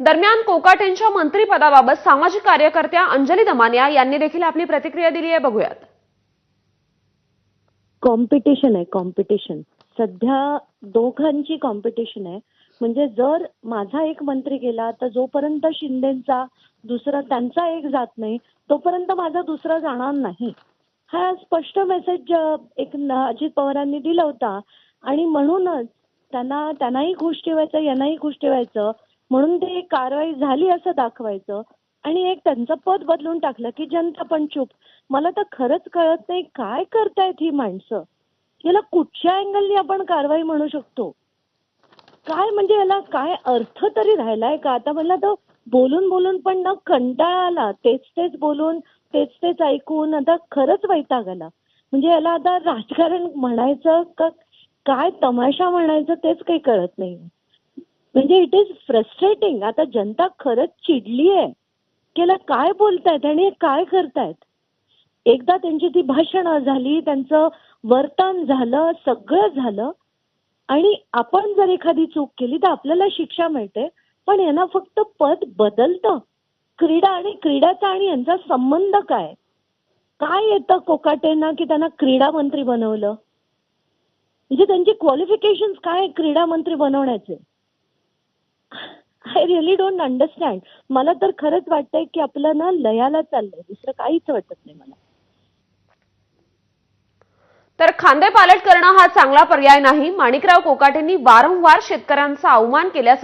दरम्यान कोकाटेंच्या मंत्रिपदाबाबत सामाजिक कार्यकर्त्या अंजली दमानिया यांनी देखील आपली प्रतिक्रिया दिली आहे. बघूयात. कॉम्पिटिशन आहे, कॉम्पिटिशन. सध्या दोघांची कॉम्पिटिशन आहे. म्हणजे जर माझा एक मंत्री गेला तर जोपर्यंत शिंदेचा दुसरा त्यांचा एक जात नाही तोपर्यंत माझा दुसरा जाणार नाही, हा स्पष्ट मेसेज एक अजित पवारांनी दिला होता. आणि म्हणूनच त्यांनाही खुश ठेवायचं, यांनाही खुश ठेवायचं म्हणून ते एक कारवाई झाली असं दाखवायचं आणि एक त्यांचं पद बदलून टाकलं की जनता पण चूप. मला तर खरंच कळत नाही काय करतायत ही माणसं. याला कुठच्या अँगलनी आपण कारवाई म्हणू शकतो? काय म्हणजे याला काय अर्थ तरी राहिलाय का? आता मला तर बोलून बोलून पण ना कंटाळा आला. तेच तेच बोलून तेच तेच ऐकून आता खरंच वैताग आला. म्हणजे याला आता राजकारण म्हणायचं का काय तमाशा म्हणायचं तेच काही कळत नाही. म्हणजे इट इज फ्रस्ट्रेटिंग. आता जनता खरंच चिडली आहे की याला काय बोलतायत आणि हे काय करतायत. एकदा त्यांची ती भाषणं झाली, त्यांचं वर्तन झालं, सगळं झालं आणि आपण जर एखादी चूक केली तर आपल्याला शिक्षा मिळते. पण यांना फक्त पद बदलतं. क्रीडा आणि क्रीडाचा आणि यांचा संबंध काय? काय येतं कोकाटेंना की त्यांना क्रीडा मंत्री बनवलं? म्हणजे त्यांची क्वालिफिकेशन्स काय क्रीडा मंत्री बनवण्याचे? I really don't understand. मला तर खरंच वाटतंय की आपलं ना लयाला चाललंय, दुसरं काहीच वाटत नाही मला. तर खांदेपालट करणं हा चांगला पर्याय नाही. माणिकराव कोकाटेंनी वारंवार शेतकऱ्यांचा अवमान केल्याचं